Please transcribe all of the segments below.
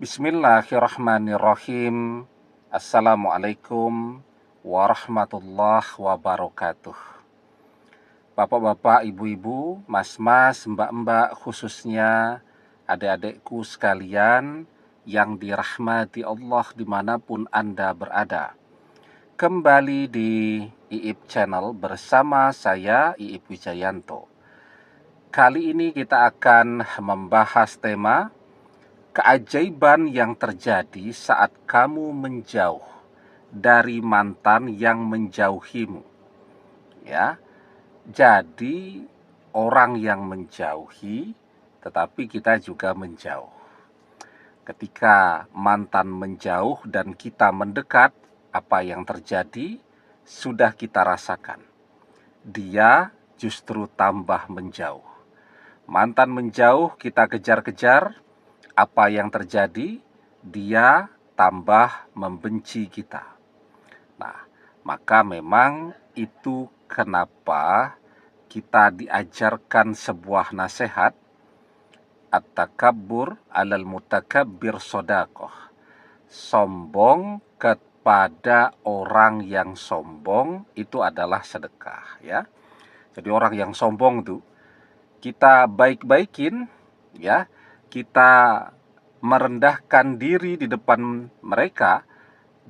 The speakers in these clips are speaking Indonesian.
Bismillahirrahmanirrahim. Assalamualaikum warahmatullahi wabarakatuh. Bapak-bapak, ibu-ibu, mas-mas, mbak-mbak, khususnya adik-adikku sekalian yang dirahmati Allah dimanapun Anda berada. Kembali di IIP Channel bersama saya, IIP Wijayanto. Kali ini kita akan membahas tema keajaiban yang terjadi saat kamu menjauh dari mantan yang menjauhimu. Ya, jadi orang yang menjauhi, tetapi kita juga menjauh. Ketika mantan menjauh dan kita mendekat, apa yang terjadi sudah kita rasakan. Dia justru tambah menjauh. Mantan menjauh, kita kejar-kejar. Apa yang terjadi? Dia tambah membenci kita. Nah, maka memang itu kenapa kita diajarkan sebuah nasihat, at-takabbur alal mutakabbir sodakoh. Sombong kepada orang yang sombong itu adalah sedekah, ya. Jadi orang yang sombong itu kita baik-baikin, ya, kita merendahkan diri di depan mereka,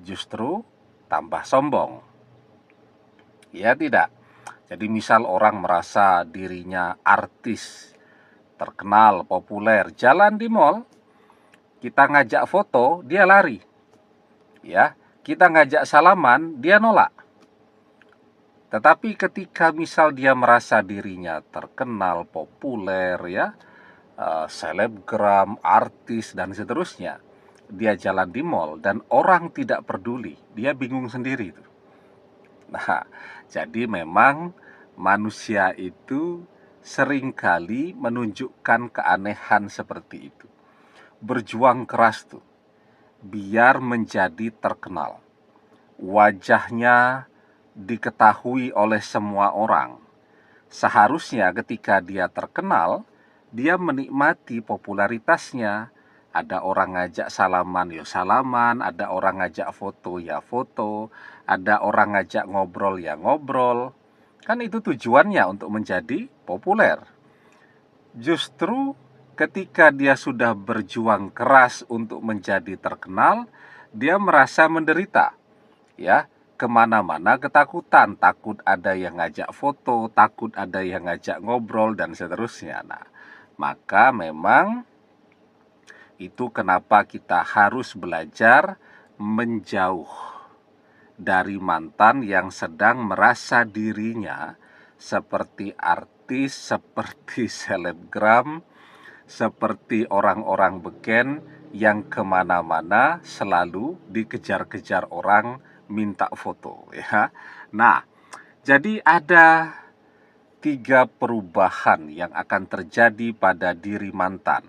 justru tambah sombong. Ya tidak? Jadi misal orang merasa dirinya artis, terkenal, populer, jalan di mall, kita ngajak foto, dia lari. Ya, kita ngajak salaman, dia nolak. Tetapi ketika misal dia merasa dirinya terkenal, populer, ya, selebgram, artis, dan seterusnya, dia jalan di mall dan orang tidak peduli, dia bingung sendiri itu. Nah, jadi memang manusia itu seringkali menunjukkan keanehan seperti itu. Berjuang keras tuh, biar menjadi terkenal. Wajahnya diketahui oleh semua orang. Seharusnya ketika dia terkenal, dia menikmati popularitasnya. Ada orang ngajak salaman, ya salaman. Ada orang ngajak foto, ya foto. Ada orang ngajak ngobrol, ya ngobrol. Kan itu tujuannya untuk menjadi populer. Justru ketika dia sudah berjuang keras untuk menjadi terkenal, dia merasa menderita. Ya, kemana-mana ketakutan, takut ada yang ngajak foto, takut ada yang ngajak ngobrol, dan seterusnya. Nah, maka memang itu kenapa kita harus belajar menjauh dari mantan yang sedang merasa dirinya seperti artis, seperti selebgram, seperti orang-orang beken yang kemana-mana selalu dikejar-kejar orang minta foto, ya. Nah, jadi ada 3 perubahan yang akan terjadi pada diri mantan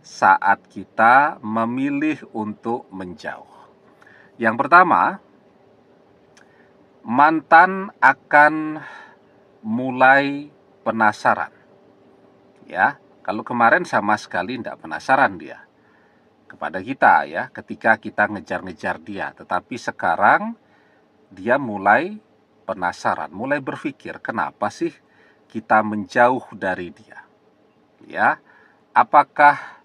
saat kita memilih untuk menjauh. Yang pertama, mantan akan mulai penasaran. Ya, kalau kemarin sama sekali tidak penasaran dia kepada kita, ya, ketika kita ngejar-ngejar dia. Tetapi sekarang dia mulai penasaran, mulai berpikir, kenapa sih kita menjauh dari dia? Ya, apakah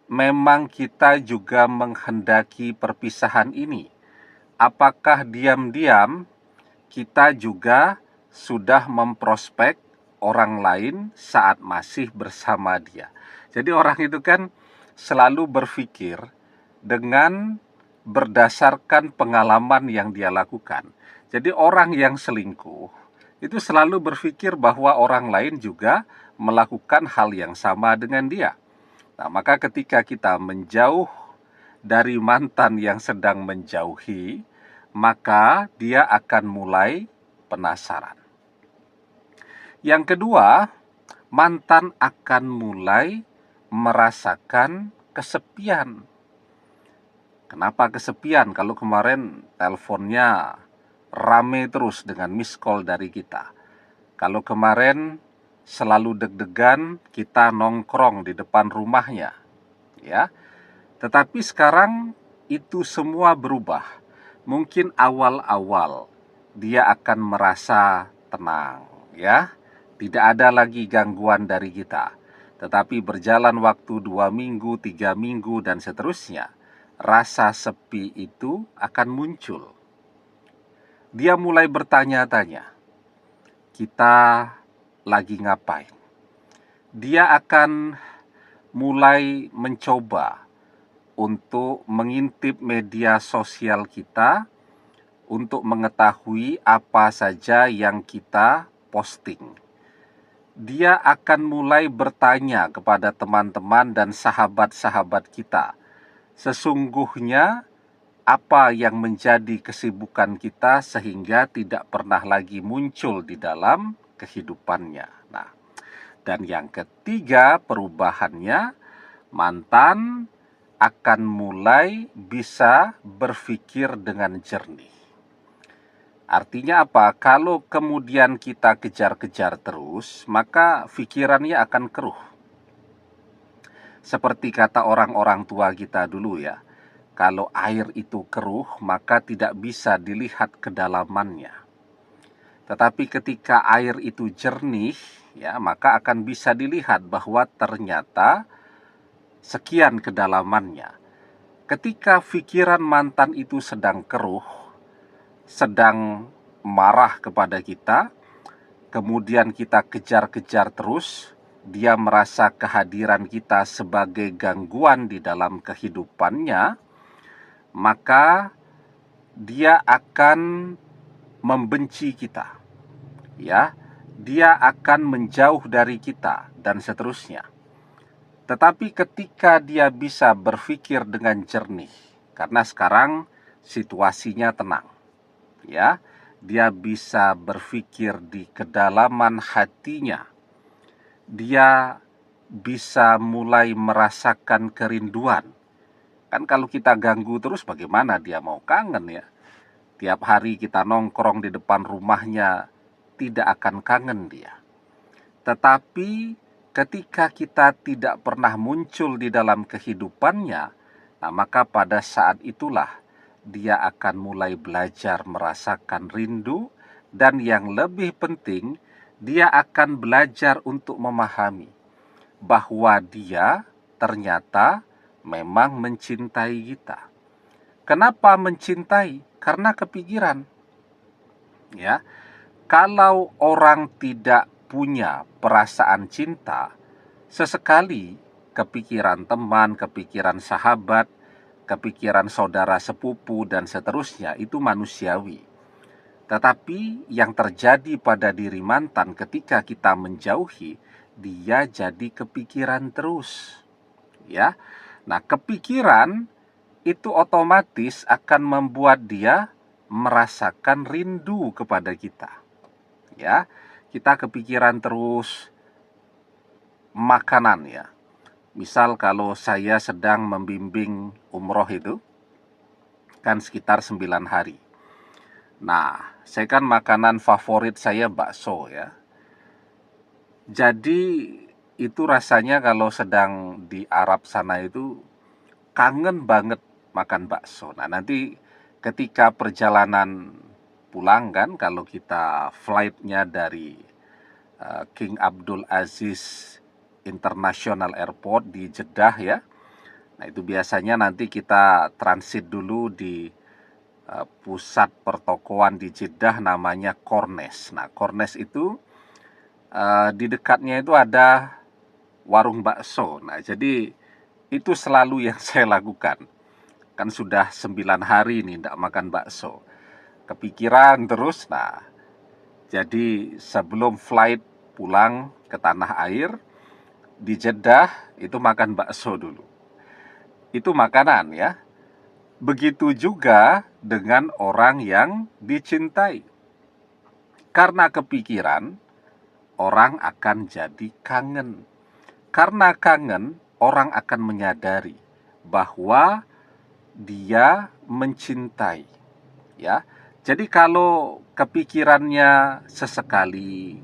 memang kita juga menghendaki perpisahan ini? Apakah diam-diam kita juga sudah memprospek orang lain saat masih bersama dia? Jadi orang itu kan selalu berpikir dengan berdasarkan pengalaman yang dia lakukan. Jadi orang yang selingkuh itu selalu berpikir bahwa orang lain juga melakukan hal yang sama dengan dia. Nah, maka ketika kita menjauh dari mantan yang sedang menjauhi, maka dia akan mulai penasaran. Yang kedua, mantan akan mulai merasakan kesepian. Kenapa kesepian? Kalau kemarin teleponnya rame terus dengan miss call dari kita. Kalau kemarin selalu deg-degan kita nongkrong di depan rumahnya, ya. Tetapi sekarang itu semua berubah. Mungkin awal-awal dia akan merasa tenang, ya. Tidak ada lagi gangguan dari kita. Tetapi berjalan waktu 2 minggu, 3 minggu, dan seterusnya, rasa sepi itu akan muncul. Dia mulai bertanya-tanya, kita lagi ngapain? Dia akan mulai mencoba untuk mengintip media sosial kita untuk mengetahui apa saja yang kita posting. Dia akan mulai bertanya kepada teman-teman dan sahabat-sahabat kita, sesungguhnya apa yang menjadi kesibukan kita sehingga tidak pernah lagi muncul di dalam kehidupannya. Nah, dan yang ketiga perubahannya, mantan akan mulai bisa berpikir dengan jernih. Artinya apa? Kalau kemudian kita kejar-kejar terus, maka pikirannya akan keruh. Seperti kata orang-orang tua kita dulu ya, kalau air itu keruh, maka tidak bisa dilihat kedalamannya. Tetapi ketika air itu jernih, ya, maka akan bisa dilihat bahwa ternyata sekian kedalamannya. Ketika pikiran mantan itu sedang keruh, sedang marah kepada kita, kemudian kita kejar-kejar terus, dia merasa kehadiran kita sebagai gangguan di dalam kehidupannya, maka dia akan membenci kita. Ya, dia akan menjauh dari kita dan seterusnya. Tetapi ketika dia bisa berpikir dengan jernih, karena sekarang situasinya tenang, ya, dia bisa berpikir di kedalaman hatinya. Dia bisa mulai merasakan kerinduan. Kan kalau kita ganggu terus bagaimana dia mau kangen ya? Tiap hari kita nongkrong di depan rumahnya, tidak akan kangen dia. Tetapi ketika kita tidak pernah muncul di dalam kehidupannya, nah maka pada saat itulah dia akan mulai belajar merasakan rindu, dan yang lebih penting, dia akan belajar untuk memahami bahwa dia ternyata memang mencintai kita. Kenapa mencintai? Karena kepikiran. Ya, kalau orang tidak punya perasaan cinta, sesekali kepikiran teman, kepikiran sahabat, kepikiran saudara sepupu, dan seterusnya itu manusiawi. Tetapi yang terjadi pada diri mantan ketika kita menjauhi, dia jadi kepikiran terus. Ya. Nah, kepikiran itu otomatis akan membuat dia merasakan rindu kepada kita. Ya. Kita kepikiran terus makanan ya. Misal kalau saya sedang membimbing umroh itu, kan sekitar 9 hari. Nah, saya kan makanan favorit saya bakso ya. Jadi itu rasanya kalau sedang di Arab sana itu kangen banget makan bakso. Nah, nanti ketika perjalanan pulang kan, kalau kita flightnya dari King Abdul Aziz International Airport di Jeddah ya. Nah, itu biasanya nanti kita transit dulu di pusat pertokoan di Jeddah namanya Cornes. Nah, Cornes itu di dekatnya itu ada warung bakso. Nah, jadi itu selalu yang saya lakukan. Kan sudah 9 hari nih tidak makan bakso. Kepikiran terus. Nah, jadi sebelum flight pulang ke tanah air, di Jeddah itu makan bakso dulu. Itu makanan ya. Begitu juga dengan orang yang dicintai. Karena kepikiran, orang akan jadi kangen. Karena kangen, orang akan menyadari bahwa dia mencintai. Ya. Jadi kalau kepikirannya sesekali,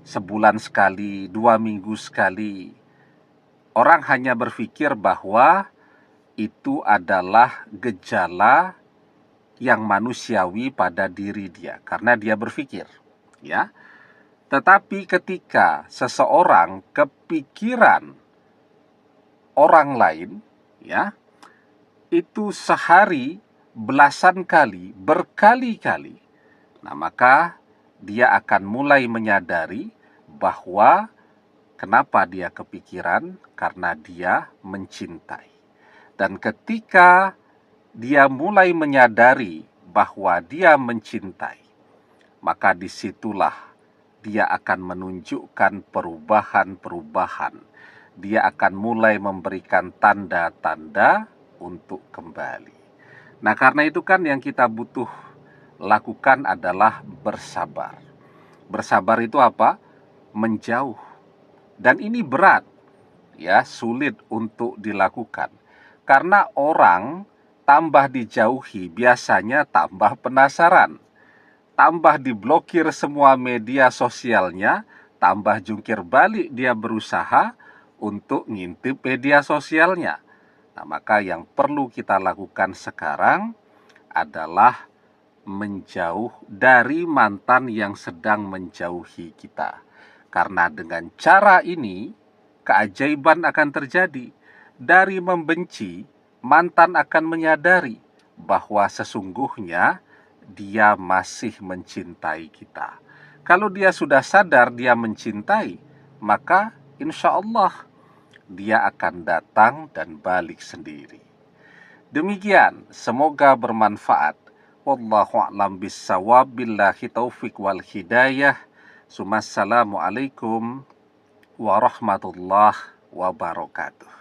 sebulan sekali, 2 minggu sekali, orang hanya berpikir bahwa itu adalah gejala yang manusiawi pada diri dia karena dia berpikir, ya. Tetapi ketika seseorang kepikiran orang lain, ya, itu sehari belasan kali, berkali-kali, nah maka dia akan mulai menyadari bahwa kenapa dia kepikiran, karena dia mencintai. Dan ketika dia mulai menyadari bahwa dia mencintai, maka disitulah dia akan menunjukkan perubahan-perubahan. Dia akan mulai memberikan tanda-tanda untuk kembali. Nah, karena itu kan yang kita butuh lakukan adalah bersabar. Bersabar itu apa? Menjauh. Dan ini berat, ya, sulit untuk dilakukan. Karena orang tambah dijauhi, biasanya tambah penasaran. Tambah diblokir semua media sosialnya, tambah jungkir balik dia berusaha untuk ngintip media sosialnya. Nah, maka yang perlu kita lakukan sekarang adalah menjauh dari mantan yang sedang menjauhi kita. Karena dengan cara ini, keajaiban akan terjadi. Dari membenci, mantan akan menyadari bahwa sesungguhnya dia masih mencintai kita. Kalau dia sudah sadar dia mencintai, maka insya Allah dia akan datang dan balik sendiri. Demikian, semoga bermanfaat. Wallahu a'lam bissawab, billahi taufik wal hidayah. Assalamualaikum warahmatullahi wabarakatuh.